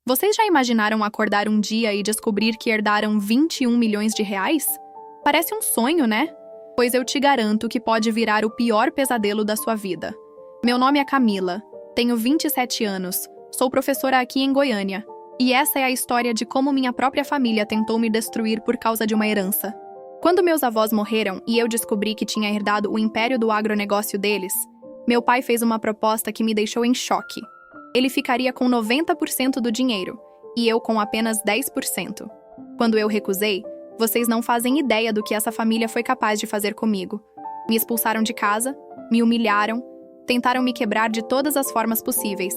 Vocês já imaginaram acordar um dia e descobrir que herdaram 21 milhões de reais? Parece um sonho, né? Pois eu te garanto que pode virar o pior pesadelo da sua vida. Meu nome é Camila, tenho 27 anos, sou professora aqui em Goiânia. E essa é a história de como minha própria família tentou me destruir por causa de uma herança. Quando meus avós morreram e eu descobri que tinha herdado o império do agronegócio deles, meu pai fez uma proposta que me deixou em choque. Ele ficaria com 90% do dinheiro, e eu com apenas 10%. Quando eu recusei, vocês não fazem ideia do que essa família foi capaz de fazer comigo. Me expulsaram de casa, me humilharam, tentaram me quebrar de todas as formas possíveis.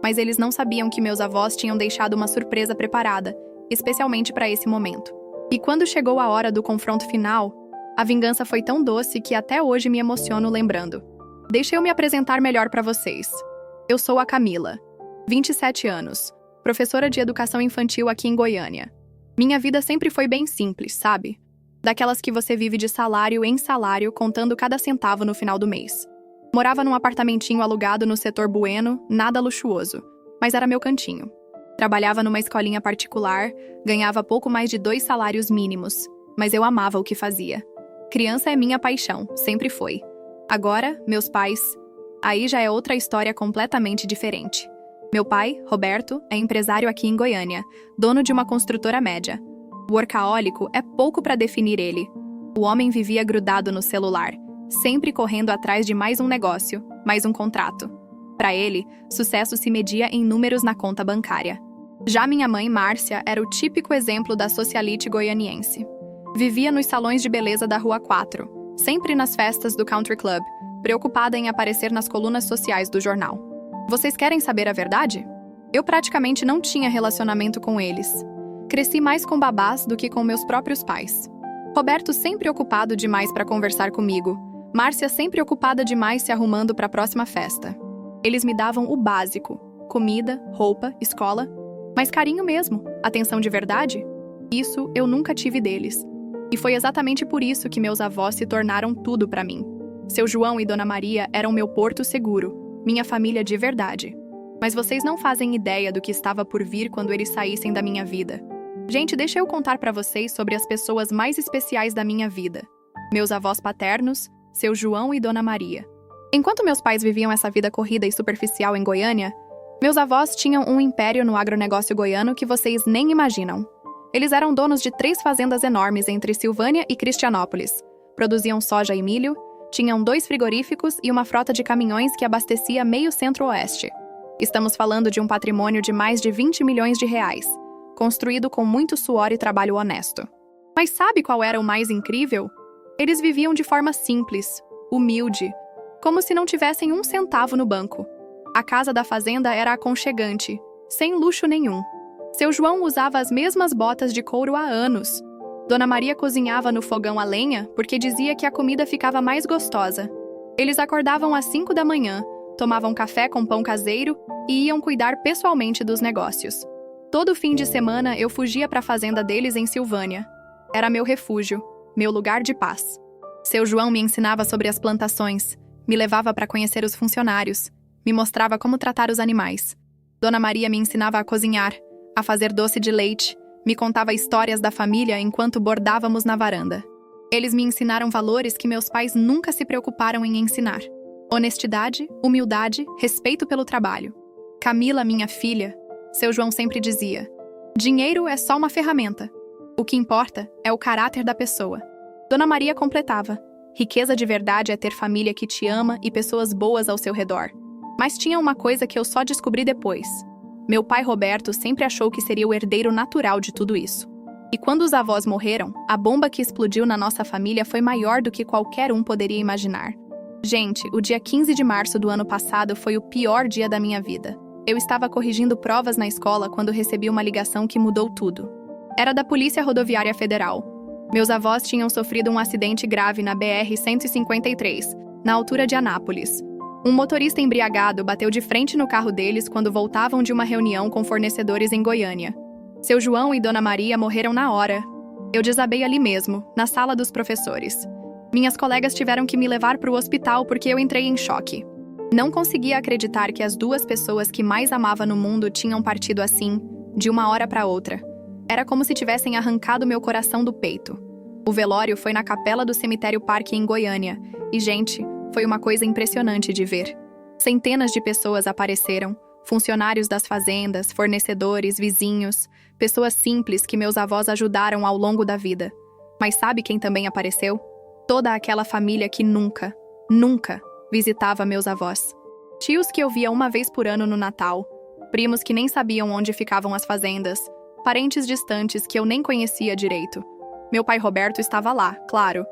Mas eles não sabiam que meus avós tinham deixado uma surpresa preparada, especialmente para esse momento. E quando chegou a hora do confronto final, a vingança foi tão doce que até hoje me emociono lembrando. Deixa eu me apresentar melhor para vocês. Eu sou a Camila, 27 anos, professora de educação infantil aqui em Goiânia. Minha vida sempre foi bem simples, sabe? Daquelas que você vive de salário em salário, contando cada centavo no final do mês. Morava num apartamentinho alugado no setor Bueno, nada luxuoso, mas era meu cantinho. Trabalhava numa escolinha particular, ganhava pouco mais de 2 salários mínimos, mas eu amava o que fazia. Criança é minha paixão, sempre foi. Agora, meus pais... Aí já é outra história completamente diferente. Meu pai, Roberto, é empresário aqui em Goiânia, dono de uma construtora média. Workahólico é pouco para definir ele. O homem vivia grudado no celular, sempre correndo atrás de mais um negócio, mais um contrato. Para ele, sucesso se media em números na conta bancária. Já minha mãe, Márcia, era o típico exemplo da socialite goianiense. Vivia nos salões de beleza da Rua 4, sempre nas festas do Country Club, preocupada em aparecer nas colunas sociais do jornal. Vocês querem saber a verdade? Eu praticamente não tinha relacionamento com eles. Cresci mais com babás do que com meus próprios pais. Roberto sempre ocupado demais para conversar comigo. Márcia sempre ocupada demais se arrumando para a próxima festa. Eles me davam o básico: comida, roupa, escola. Mas carinho mesmo, atenção de verdade? Isso eu nunca tive deles. E foi exatamente por isso que meus avós se tornaram tudo para mim. Seu João e Dona Maria eram meu porto seguro, minha família de verdade. Mas vocês não fazem ideia do que estava por vir quando eles saíssem da minha vida. Gente, deixa eu contar para vocês sobre as pessoas mais especiais da minha vida. Meus avós paternos, seu João e Dona Maria. Enquanto meus pais viviam essa vida corrida e superficial em Goiânia, meus avós tinham um império no agronegócio goiano que vocês nem imaginam. Eles eram donos de 3 fazendas enormes entre Silvânia e Cristianópolis. Produziam soja e milho, tinham 2 frigoríficos e uma frota de caminhões que abastecia meio centro-oeste. Estamos falando de um patrimônio de mais de 20 milhões de reais, construído com muito suor e trabalho honesto. Mas sabe qual era o mais incrível? Eles viviam de forma simples, humilde, como se não tivessem um centavo no banco. A casa da fazenda era aconchegante, sem luxo nenhum. Seu João usava as mesmas botas de couro há anos. Dona Maria cozinhava no fogão a lenha porque dizia que a comida ficava mais gostosa. Eles acordavam às 5 da manhã, tomavam café com pão caseiro e iam cuidar pessoalmente dos negócios. Todo fim de semana eu fugia para a fazenda deles em Silvânia. Era meu refúgio, meu lugar de paz. Seu João me ensinava sobre as plantações, me levava para conhecer os funcionários, me mostrava como tratar os animais. Dona Maria me ensinava a cozinhar, a fazer doce de leite, me contava histórias da família enquanto bordávamos na varanda. Eles me ensinaram valores que meus pais nunca se preocuparam em ensinar. Honestidade, humildade, respeito pelo trabalho. Camila, minha filha, seu João sempre dizia, dinheiro é só uma ferramenta. O que importa é o caráter da pessoa. Dona Maria completava, riqueza de verdade é ter família que te ama e pessoas boas ao seu redor. Mas tinha uma coisa que eu só descobri depois. Meu pai Roberto sempre achou que seria o herdeiro natural de tudo isso. E quando os avós morreram, a bomba que explodiu na nossa família foi maior do que qualquer um poderia imaginar. Gente, o dia 15 de março do ano passado foi o pior dia da minha vida. Eu estava corrigindo provas na escola quando recebi uma ligação que mudou tudo. Era da Polícia Rodoviária Federal. Meus avós tinham sofrido um acidente grave na BR-153, na altura de Anápolis. Um motorista embriagado bateu de frente no carro deles quando voltavam de uma reunião com fornecedores em Goiânia. Seu João e Dona Maria morreram na hora. Eu desabei ali mesmo, na sala dos professores. Minhas colegas tiveram que me levar para o hospital porque eu entrei em choque. Não conseguia acreditar que as 2 pessoas que mais amava no mundo tinham partido assim, de uma hora para outra. Era como se tivessem arrancado meu coração do peito. O velório foi na capela do cemitério Parque em Goiânia, e, gente, foi uma coisa impressionante de ver. Centenas de pessoas apareceram, funcionários das fazendas, fornecedores, vizinhos, pessoas simples que meus avós ajudaram ao longo da vida. Mas sabe quem também apareceu? Toda aquela família que nunca visitava meus avós. Tios que eu via uma vez por ano no Natal, primos que nem sabiam onde ficavam as fazendas, parentes distantes que eu nem conhecia direito. Meu pai Roberto estava lá, claro,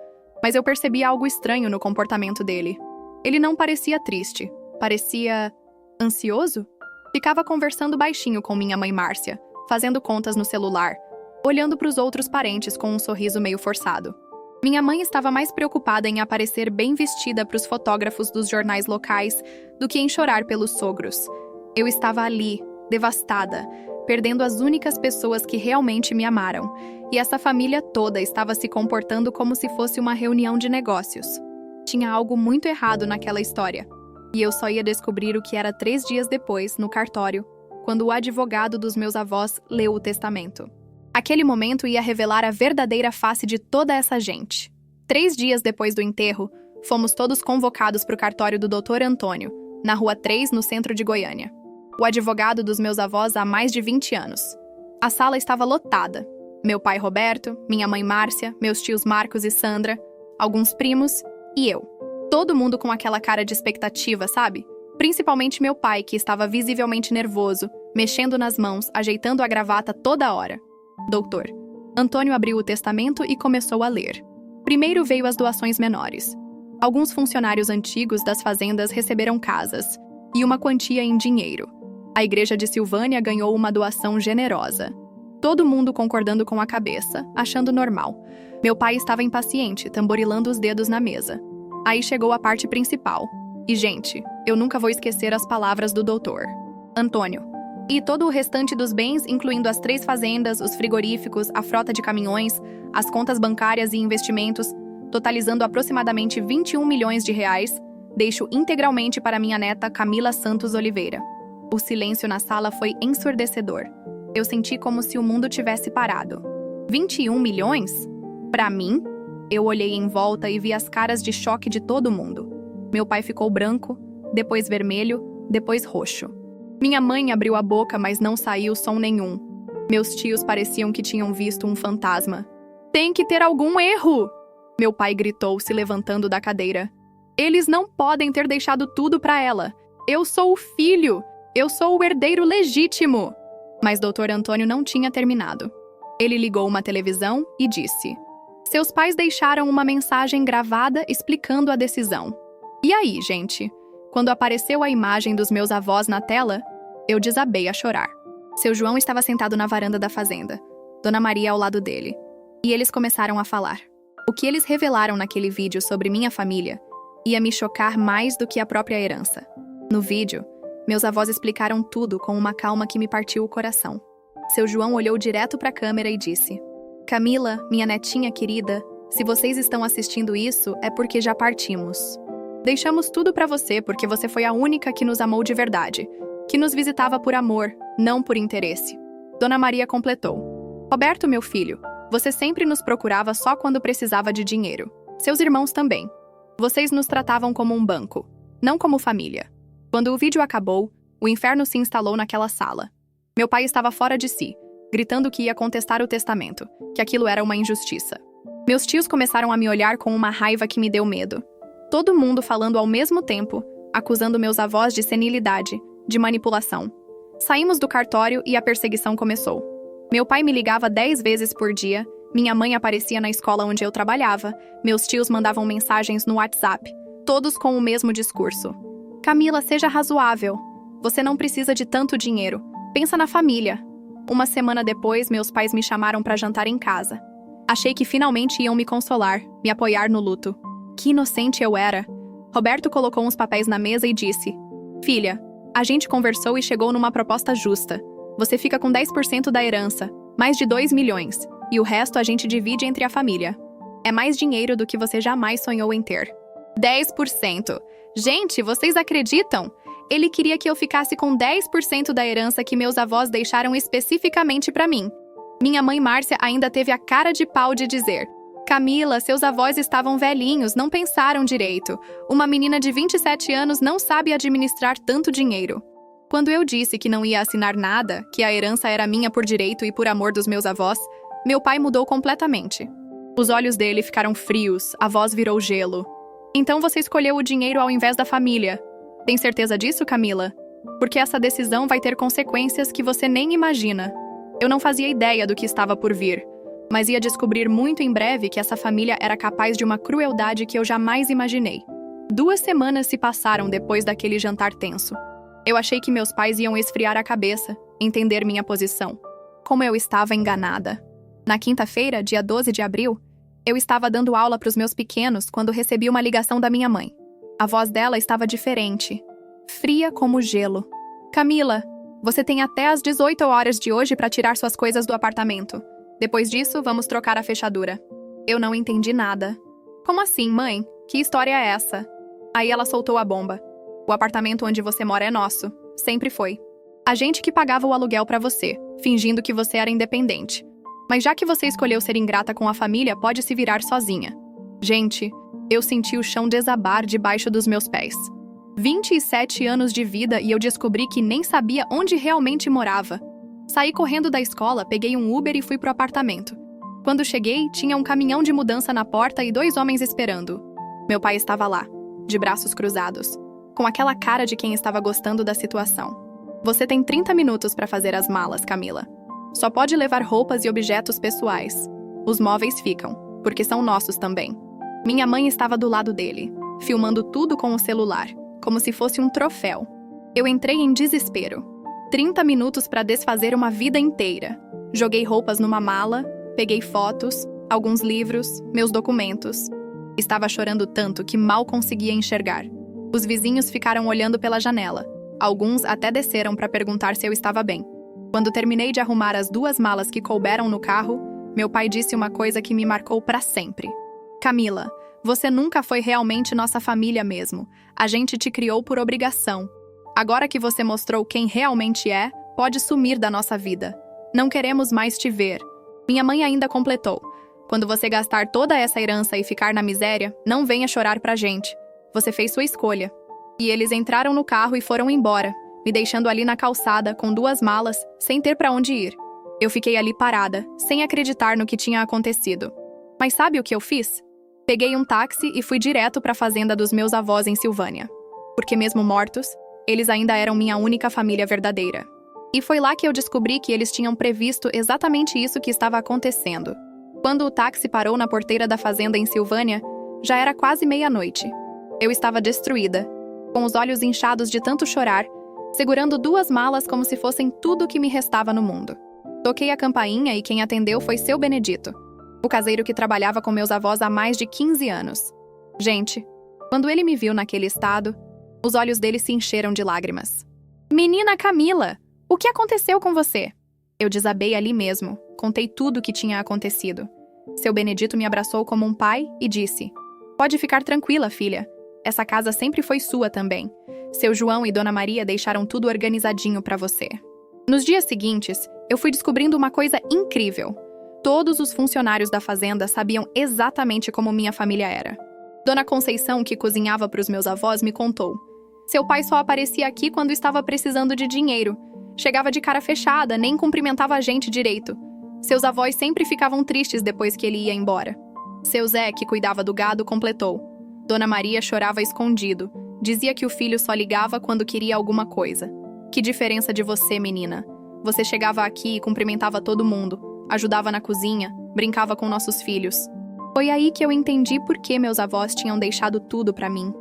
mas eu percebi algo estranho no comportamento dele. Ele não parecia triste, parecia ansioso? Ficava conversando baixinho com minha mãe Márcia, fazendo contas no celular, olhando para os outros parentes com um sorriso meio forçado. Minha mãe estava mais preocupada em aparecer bem vestida para os fotógrafos dos jornais locais do que em chorar pelos sogros. Eu estava ali, devastada, perdendo as únicas pessoas que realmente me amaram, e essa família toda estava se comportando como se fosse uma reunião de negócios. Tinha algo muito errado naquela história, e eu só ia descobrir o que era 3 dias depois, no cartório, quando o advogado dos meus avós leu o testamento. Aquele momento ia revelar a verdadeira face de toda essa gente. 3 dias depois do enterro, fomos todos convocados para o cartório do Dr. Antônio, na Rua 3, no centro de Goiânia. O advogado dos meus avós há mais de 20 anos. A sala estava lotada. Meu pai Roberto, minha mãe Márcia, meus tios Marcos e Sandra, alguns primos e eu. Todo mundo com aquela cara de expectativa, sabe? Principalmente meu pai, que estava visivelmente nervoso, mexendo nas mãos, ajeitando a gravata toda hora. Doutor. Antônio abriu o testamento e começou a ler. Primeiro veio as doações menores. Alguns funcionários antigos das fazendas receberam casas e uma quantia em dinheiro. A igreja de Silvânia ganhou uma doação generosa. Todo mundo concordando com a cabeça, achando normal. Meu pai estava impaciente, tamborilando os dedos na mesa. Aí chegou a parte principal. E, gente, eu nunca vou esquecer as palavras do doutor. Antônio. E todo o restante dos bens, incluindo as 3 fazendas, os frigoríficos, a frota de caminhões, as contas bancárias e investimentos, totalizando aproximadamente 21 milhões de reais, deixo integralmente para minha neta Camila Santos Oliveira. O silêncio na sala foi ensurdecedor. Eu senti como se o mundo tivesse parado. 21 milhões? Para mim? Eu olhei em volta e vi as caras de choque de todo mundo. Meu pai ficou branco, depois vermelho, depois roxo. Minha mãe abriu a boca, mas não saiu som nenhum. Meus tios pareciam que tinham visto um fantasma. Tem que ter algum erro! Meu pai gritou, se levantando da cadeira. Eles não podem ter deixado tudo para ela. Eu sou o filho! Eu sou o herdeiro legítimo! Mas Dr. Antônio não tinha terminado. Ele ligou uma televisão e disse: seus pais deixaram uma mensagem gravada explicando a decisão. E aí, gente? Quando apareceu a imagem dos meus avós na tela, eu desabei a chorar. Seu João estava sentado na varanda da fazenda, Dona Maria ao lado dele, e eles começaram a falar. O que eles revelaram naquele vídeo sobre minha família ia me chocar mais do que a própria herança. No vídeo, meus avós explicaram tudo com uma calma que me partiu o coração. Seu João olhou direto para a câmera e disse: Camila, minha netinha querida, se vocês estão assistindo isso, é porque já partimos. Deixamos tudo para você porque você foi a única que nos amou de verdade, que nos visitava por amor, não por interesse. Dona Maria completou: Roberto, meu filho, você sempre nos procurava só quando precisava de dinheiro. Seus irmãos também. Vocês nos tratavam como um banco, não como família. Quando o vídeo acabou, o inferno se instalou naquela sala. Meu pai estava fora de si, gritando que ia contestar o testamento, que aquilo era uma injustiça. Meus tios começaram a me olhar com uma raiva que me deu medo. Todo mundo falando ao mesmo tempo, acusando meus avós de senilidade, de manipulação. Saímos do cartório e a perseguição começou. Meu pai me ligava 10 vezes por dia, minha mãe aparecia na escola onde eu trabalhava, meus tios mandavam mensagens no WhatsApp, todos com o mesmo discurso. Camila, seja razoável. Você não precisa de tanto dinheiro. Pensa na família. Uma semana depois, meus pais me chamaram para jantar em casa. Achei que finalmente iam me consolar, me apoiar no luto. Que inocente eu era. Roberto colocou uns papéis na mesa e disse: Filha, a gente conversou e chegou numa proposta justa. Você fica com 10% da herança, mais de 2 milhões, e o resto a gente divide entre a família. É mais dinheiro do que você jamais sonhou em ter. 10%! Gente, vocês acreditam? Ele queria que eu ficasse com 10% da herança que meus avós deixaram especificamente para mim. Minha mãe Márcia ainda teve a cara de pau de dizer: Camila, seus avós estavam velhinhos, não pensaram direito. Uma menina de 27 anos não sabe administrar tanto dinheiro. Quando eu disse que não ia assinar nada, que a herança era minha por direito e por amor dos meus avós, meu pai mudou completamente. Os olhos dele ficaram frios, a voz virou gelo. Então você escolheu o dinheiro ao invés da família. Tem certeza disso, Camila? Porque essa decisão vai ter consequências que você nem imagina. Eu não fazia ideia do que estava por vir, mas ia descobrir muito em breve que essa família era capaz de uma crueldade que eu jamais imaginei. 2 semanas se passaram depois daquele jantar tenso. Eu achei que meus pais iam esfriar a cabeça, entender minha posição. Como eu estava enganada. Na quinta-feira, dia 12 de abril, eu estava dando aula para os meus pequenos quando recebi uma ligação da minha mãe. A voz dela estava diferente, fria como gelo. Camila, você tem até às 18 horas de hoje para tirar suas coisas do apartamento. Depois disso, vamos trocar a fechadura. Eu não entendi nada. Como assim, mãe? Que história é essa? Aí ela soltou a bomba. O apartamento onde você mora é nosso. Sempre foi. A gente que pagava o aluguel para você, fingindo que você era independente. Mas já que você escolheu ser ingrata com a família, pode se virar sozinha. Gente, eu senti o chão desabar debaixo dos meus pés. 27 anos de vida e eu descobri que nem sabia onde realmente morava. Saí correndo da escola, peguei um Uber e fui pro apartamento. Quando cheguei, tinha um caminhão de mudança na porta e 2 homens esperando. Meu pai estava lá, de braços cruzados, com aquela cara de quem estava gostando da situação. Você tem 30 minutos para fazer as malas, Camila. Só pode levar roupas e objetos pessoais. Os móveis ficam, porque são nossos também. Minha mãe estava do lado dele, filmando tudo com o celular, como se fosse um troféu. Eu entrei em desespero. 30 minutos para desfazer uma vida inteira. Joguei roupas numa mala, peguei fotos, alguns livros, meus documentos. Estava chorando tanto que mal conseguia enxergar. Os vizinhos ficaram olhando pela janela. Alguns até desceram para perguntar se eu estava bem. Quando terminei de arrumar as 2 malas que couberam no carro, meu pai disse uma coisa que me marcou para sempre. Camila, você nunca foi realmente nossa família mesmo. A gente te criou por obrigação. Agora que você mostrou quem realmente é, pode sumir da nossa vida. Não queremos mais te ver. Minha mãe ainda completou. Quando você gastar toda essa herança e ficar na miséria, não venha chorar pra gente. Você fez sua escolha. E eles entraram no carro e foram embora, me deixando ali na calçada, com 2 malas, sem ter pra onde ir. Eu fiquei ali parada, sem acreditar no que tinha acontecido. Mas sabe o que eu fiz? Peguei um táxi e fui direto pra fazenda dos meus avós em Silvânia. Porque mesmo mortos, eles ainda eram minha única família verdadeira. E foi lá que eu descobri que eles tinham previsto exatamente isso que estava acontecendo. Quando o táxi parou na porteira da fazenda em Silvânia, já era quase meia-noite. Eu estava destruída, com os olhos inchados de tanto chorar, segurando 2 malas como se fossem tudo o que me restava no mundo. Toquei a campainha e quem atendeu foi seu Benedito, o caseiro que trabalhava com meus avós há mais de 15 anos. Gente, quando ele me viu naquele estado, os olhos dele se encheram de lágrimas. Menina Camila, o que aconteceu com você? Eu desabei ali mesmo, contei tudo o que tinha acontecido. Seu Benedito me abraçou como um pai e disse: Pode ficar tranquila, filha. Essa casa sempre foi sua também. Seu João e Dona Maria deixaram tudo organizadinho para você. Nos dias seguintes, eu fui descobrindo uma coisa incrível. Todos os funcionários da fazenda sabiam exatamente como minha família era. Dona Conceição, que cozinhava para os meus avós, me contou. Seu pai só aparecia aqui quando estava precisando de dinheiro. Chegava de cara fechada, nem cumprimentava a gente direito. Seus avós sempre ficavam tristes depois que ele ia embora. Seu Zé, que cuidava do gado, completou. Dona Maria chorava escondido. Dizia que o filho só ligava quando queria alguma coisa. Que diferença de você, menina. Você chegava aqui e cumprimentava todo mundo. Ajudava na cozinha, brincava com nossos filhos. Foi aí que eu entendi por que meus avós tinham deixado tudo pra mim.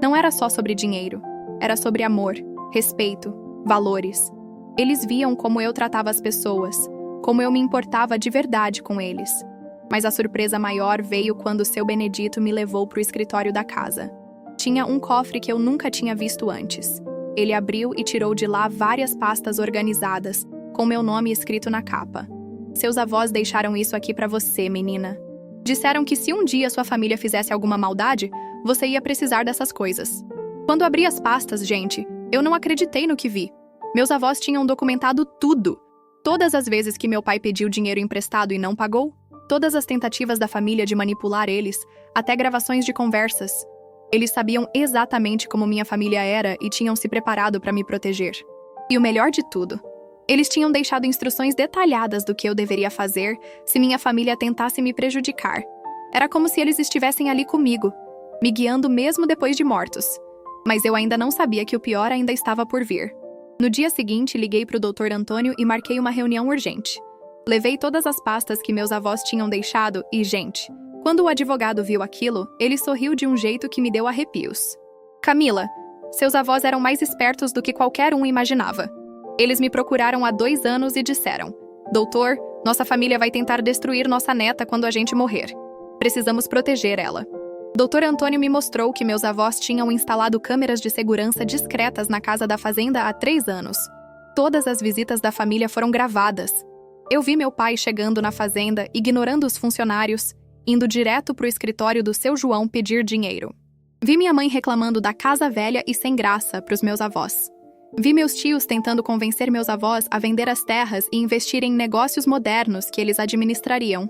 Não era só sobre dinheiro. Era sobre amor, respeito, valores. Eles viam como eu tratava as pessoas, como eu me importava de verdade com eles. Mas a surpresa maior veio quando seu Benedito me levou pro escritório da casa. Tinha um cofre que eu nunca tinha visto antes. Ele abriu e tirou de lá várias pastas organizadas, com meu nome escrito na capa. Seus avós deixaram isso aqui pra você, menina. Disseram que se um dia sua família fizesse alguma maldade, você ia precisar dessas coisas. Quando abri as pastas, gente, Eu não acreditei no que vi. Meus avós tinham documentado tudo. Todas as vezes que meu pai pediu dinheiro emprestado e não pagou, todas as tentativas da família de manipular eles, até gravações de conversas. Eles sabiam exatamente como minha família era e tinham se preparado para me proteger. E o melhor de tudo, eles tinham deixado instruções detalhadas do que eu deveria fazer se minha família tentasse me prejudicar. Era como se eles estivessem ali comigo, me guiando mesmo depois de mortos. Mas eu ainda não sabia que o pior ainda estava por vir. No dia seguinte, liguei para o Dr. Antônio e marquei uma reunião urgente. Levei todas as pastas que meus avós tinham deixado e, gente, quando o advogado viu aquilo, ele sorriu de um jeito que me deu arrepios. Camila, seus avós eram mais espertos do que qualquer um imaginava. Eles me procuraram há 2 anos e disseram: Doutor, nossa família vai tentar destruir nossa neta quando a gente morrer. Precisamos proteger ela. Dr. Antônio me mostrou que meus avós tinham instalado câmeras de segurança discretas na casa da fazenda há 3 anos. Todas as visitas da família foram gravadas. Eu vi meu pai chegando na fazenda, ignorando os funcionários, indo direto para o escritório do seu João pedir dinheiro. Vi minha mãe reclamando da casa velha e sem graça para os meus avós. Vi meus tios tentando convencer meus avós a vender as terras e investir em negócios modernos que eles administrariam.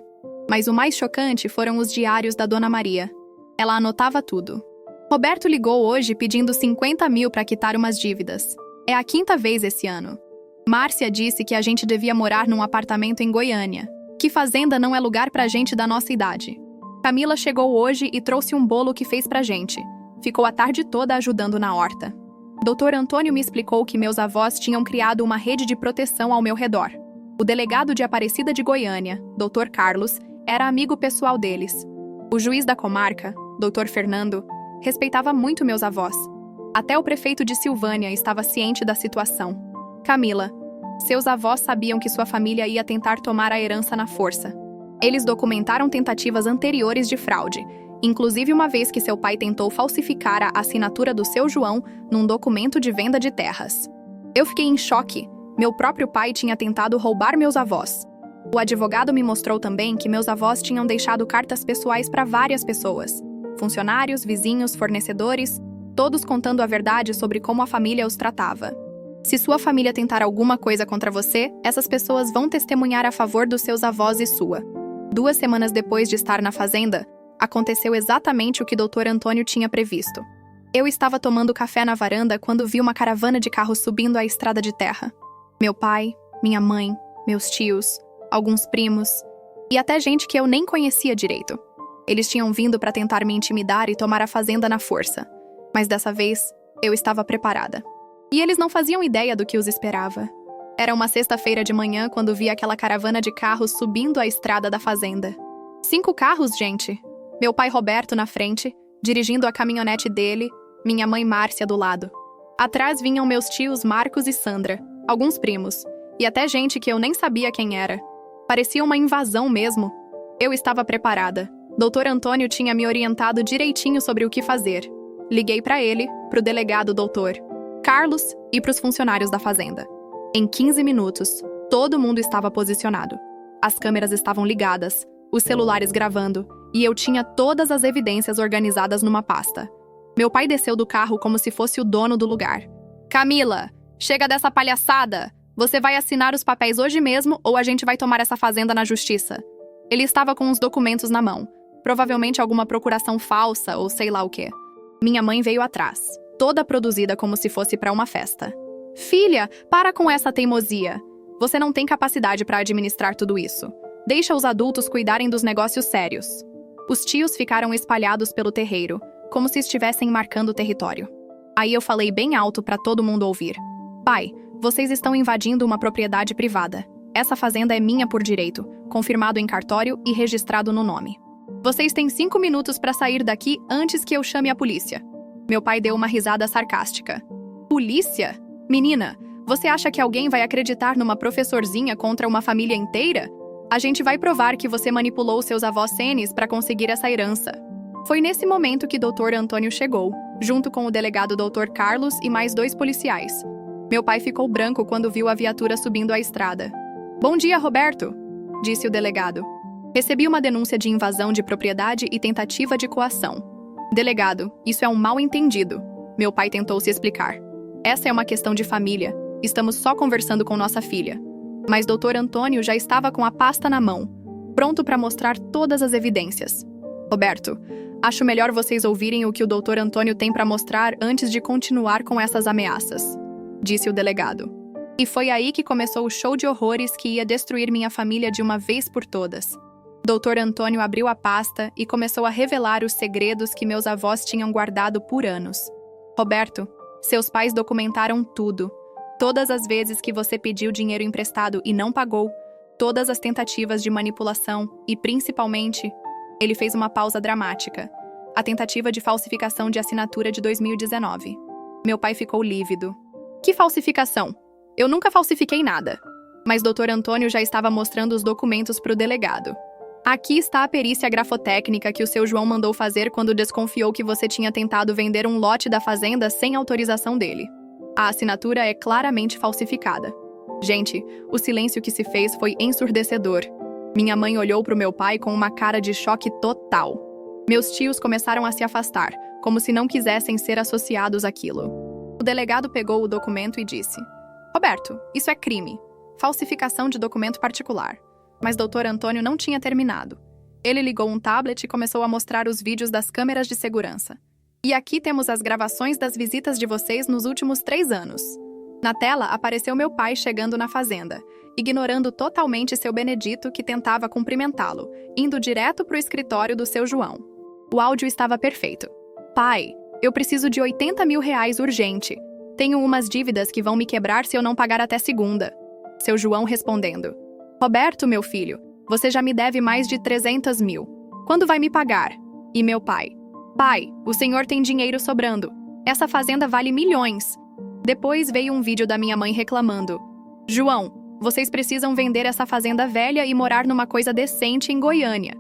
Mas o mais chocante foram os diários da Dona Maria. Ela anotava tudo. Roberto ligou hoje pedindo 50 mil para quitar umas dívidas. É a 5ª vez esse ano. Márcia disse que a gente devia morar num apartamento em Goiânia. Que fazenda não é lugar pra gente da nossa idade. Camila chegou hoje e trouxe um bolo que fez pra gente. Ficou a tarde toda ajudando na horta. Dr. Antônio me explicou que meus avós tinham criado uma rede de proteção ao meu redor. O delegado de Aparecida de Goiânia, Dr. Carlos, era amigo pessoal deles. O juiz da comarca, Dr. Fernando, respeitava muito meus avós. Até o prefeito de Silvânia estava ciente da situação. Camila, seus avós sabiam que sua família ia tentar tomar a herança na força. Eles documentaram tentativas anteriores de fraude, inclusive uma vez que seu pai tentou falsificar a assinatura do seu João num documento de venda de terras. Eu fiquei em choque. Meu próprio pai tinha tentado roubar meus avós. O advogado me mostrou também que meus avós tinham deixado cartas pessoais para várias pessoas. Funcionários, vizinhos, fornecedores, todos contando a verdade sobre como a família os tratava. Se sua família tentar alguma coisa contra você, essas pessoas vão testemunhar a favor dos seus avós e sua. 2 semanas depois de estar na fazenda, aconteceu exatamente o que Dr. Antônio tinha previsto. Eu estava tomando café na varanda quando vi uma caravana de carros subindo a estrada de terra. Meu pai, minha mãe, meus tios, alguns primos e até gente que eu nem conhecia direito. Eles tinham vindo para tentar me intimidar e tomar a fazenda na força. Mas dessa vez, eu estava preparada. E eles não faziam ideia do que os esperava. Era uma sexta-feira de manhã quando vi aquela caravana de carros subindo a estrada da fazenda. 5 carros, gente. Meu pai Roberto na frente, dirigindo a caminhonete dele, minha mãe Márcia do lado. Atrás vinham meus tios Marcos e Sandra, alguns primos, e até gente que eu nem sabia quem era. Parecia uma invasão mesmo. Eu estava preparada. Dr. Antônio tinha me orientado direitinho sobre o que fazer. Liguei para ele, para o delegado doutor Carlos e para os funcionários da fazenda. Em 15 minutos, todo mundo estava posicionado. As câmeras estavam ligadas, os celulares gravando, e eu tinha todas as evidências organizadas numa pasta. Meu pai desceu do carro como se fosse o dono do lugar. Camila, chega dessa palhaçada! Você vai assinar os papéis hoje mesmo ou a gente vai tomar essa fazenda na justiça? Ele estava com os documentos na mão. Provavelmente alguma procuração falsa ou sei lá o quê. Minha mãe veio atrás, toda produzida como se fosse para uma festa. Filha, para com essa teimosia. Você não tem capacidade para administrar tudo isso. Deixa os adultos cuidarem dos negócios sérios. Os tios ficaram espalhados pelo terreiro, como se estivessem marcando o território. Aí eu falei bem alto para todo mundo ouvir. Pai, vocês estão invadindo uma propriedade privada. Essa fazenda é minha por direito, confirmado em cartório e registrado no nome. Vocês têm 5 minutos para sair daqui antes que eu chame a polícia. Meu pai deu uma risada sarcástica. Polícia? Menina, você acha que alguém vai acreditar numa professorzinha contra uma família inteira? A gente vai provar que você manipulou seus avós senes para conseguir essa herança. Foi nesse momento que Dr. Antônio chegou, junto com o delegado Dr. Carlos e mais 2 policiais. Meu pai ficou branco quando viu a viatura subindo a estrada. Bom dia, Roberto, disse o delegado. Recebi uma denúncia de invasão de propriedade e tentativa de coação. Delegado, isso é um mal-entendido. Meu pai tentou se explicar. Essa é uma questão de família. Estamos só conversando com nossa filha. Mas Dr. Antônio já estava com a pasta na mão, pronto para mostrar todas as evidências. Roberto, acho melhor vocês ouvirem o que o Dr. Antônio tem para mostrar antes de continuar com essas ameaças, disse o delegado. E foi aí que começou o show de horrores que ia destruir minha família de uma vez por todas. Dr. Antônio abriu a pasta e começou a revelar os segredos que meus avós tinham guardado por anos. Roberto, seus pais documentaram tudo. Todas as vezes que você pediu dinheiro emprestado e não pagou, todas as tentativas de manipulação e, principalmente, ele fez uma pausa dramática, a tentativa de falsificação de assinatura de 2019. Meu pai ficou lívido. Que falsificação? Eu nunca falsifiquei nada. Mas Dr. Antônio já estava mostrando os documentos para o delegado. Aqui está a perícia grafotécnica que o seu João mandou fazer quando desconfiou que você tinha tentado vender um lote da fazenda sem autorização dele. A assinatura é claramente falsificada. Gente, o silêncio que se fez foi ensurdecedor. Minha mãe olhou para o meu pai com uma cara de choque total. Meus tios começaram a se afastar, como se não quisessem ser associados àquilo. O delegado pegou o documento e disse: Roberto, isso é crime. Falsificação de documento particular. Mas Dr. Antônio não tinha terminado. Ele ligou um tablet e começou a mostrar os vídeos das câmeras de segurança. E aqui temos as gravações das visitas de vocês nos últimos 3 anos. Na tela apareceu meu pai chegando na fazenda, ignorando totalmente seu Benedito que tentava cumprimentá-lo, indo direto para o escritório do seu João. O áudio estava perfeito. Pai, eu preciso de R$80 mil urgente. Tenho umas dívidas que vão me quebrar se eu não pagar até segunda. Seu João respondendo: Roberto, meu filho, você já me deve mais de 300 mil. Quando vai me pagar? E meu pai: Pai, o senhor tem dinheiro sobrando. Essa fazenda vale milhões. Depois veio um vídeo da minha mãe reclamando: João, vocês precisam vender essa fazenda velha e morar numa coisa decente em Goiânia.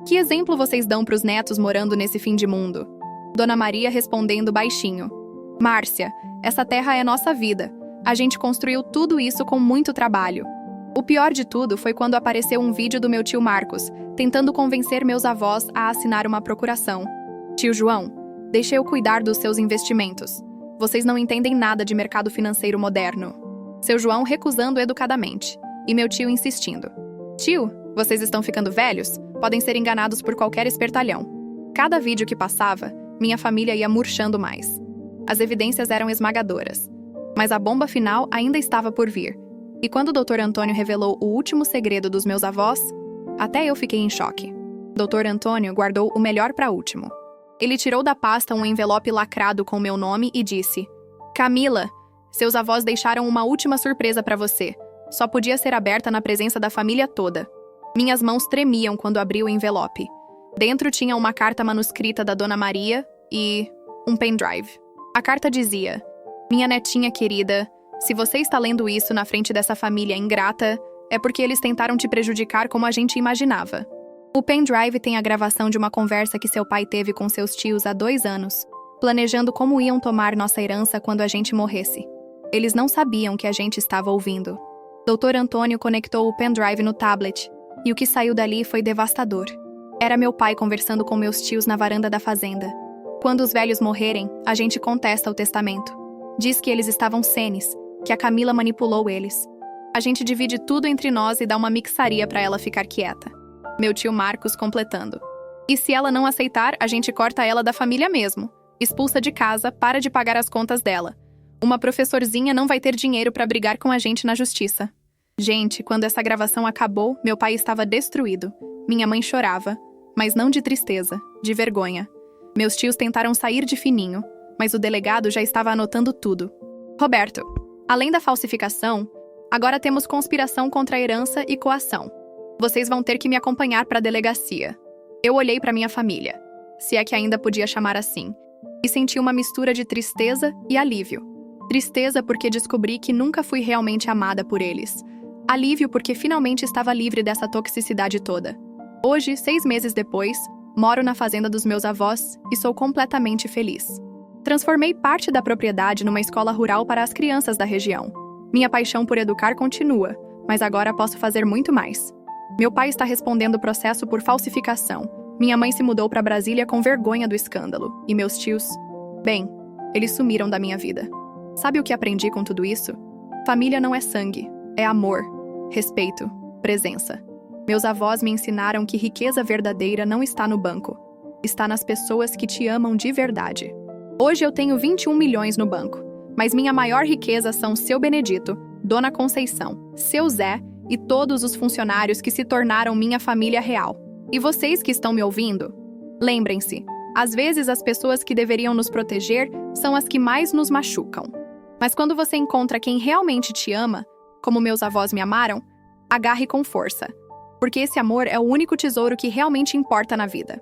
Que exemplo vocês dão para os netos morando nesse fim de mundo? Dona Maria respondendo baixinho: Márcia, essa terra é nossa vida. A gente construiu tudo isso com muito trabalho. O pior de tudo foi quando apareceu um vídeo do meu tio Marcos, tentando convencer meus avós a assinar uma procuração. Tio João, deixe eu cuidar dos seus investimentos. Vocês não entendem nada de mercado financeiro moderno. Seu João recusando educadamente, e meu tio insistindo. Tio, vocês estão ficando velhos? Podem ser enganados por qualquer espertalhão. Cada vídeo que passava, minha família ia murchando mais. As evidências eram esmagadoras. Mas a bomba final ainda estava por vir. E quando o Dr. Antônio revelou o último segredo dos meus avós, até eu fiquei em choque. Dr. Antônio guardou o melhor para último. Ele tirou da pasta um envelope lacrado com meu nome e disse: Camila, seus avós deixaram uma última surpresa para você. Só podia ser aberta na presença da família toda. Minhas mãos tremiam quando abri o envelope. Dentro tinha uma carta manuscrita da Dona Maria e um pendrive. A carta dizia: Minha netinha querida, se você está lendo isso na frente dessa família ingrata, é porque eles tentaram te prejudicar como a gente imaginava. O pendrive tem a gravação de uma conversa que seu pai teve com seus tios há 2 anos, planejando como iam tomar nossa herança quando a gente morresse. Eles não sabiam que a gente estava ouvindo. Dr. Antônio conectou o pendrive no tablet, e o que saiu dali foi devastador. Era meu pai conversando com meus tios na varanda da fazenda. Quando os velhos morrerem, a gente contesta o testamento. Diz que eles estavam senes, que a Camila manipulou eles. A gente divide tudo entre nós e dá uma mixaria para ela ficar quieta. Meu tio Marcos completando: E se ela não aceitar, a gente corta ela da família mesmo. Expulsa de casa, para de pagar as contas dela. Uma professorzinha não vai ter dinheiro para brigar com a gente na justiça. Gente, quando essa gravação acabou, meu pai estava destruído. Minha mãe chorava, mas não de tristeza, de vergonha. Meus tios tentaram sair de fininho, mas o delegado já estava anotando tudo. Roberto, além da falsificação, agora temos conspiração contra a herança e coação. Vocês vão ter que me acompanhar para a delegacia. Eu olhei para minha família, se é que ainda podia chamar assim, e senti uma mistura de tristeza e alívio. Tristeza porque descobri que nunca fui realmente amada por eles. Alívio porque finalmente estava livre dessa toxicidade toda. Hoje, 6 meses depois, moro na fazenda dos meus avós e sou completamente feliz. Transformei parte da propriedade numa escola rural para as crianças da região. Minha paixão por educar continua, mas agora posso fazer muito mais. Meu pai está respondendo o processo por falsificação. Minha mãe se mudou para Brasília com vergonha do escândalo. E meus tios? Bem, eles sumiram da minha vida. Sabe o que aprendi com tudo isso? Família não é sangue, é amor, respeito, presença. Meus avós me ensinaram que riqueza verdadeira não está no banco, está nas pessoas que te amam de verdade. Hoje eu tenho 21 milhões no banco, mas minha maior riqueza são seu Benedito, Dona Conceição, seu Zé e todos os funcionários que se tornaram minha família real. E vocês que estão me ouvindo? Lembrem-se, às vezes as pessoas que deveriam nos proteger são as que mais nos machucam. Mas quando você encontra quem realmente te ama, como meus avós me amaram, agarre com força, porque esse amor é o único tesouro que realmente importa na vida.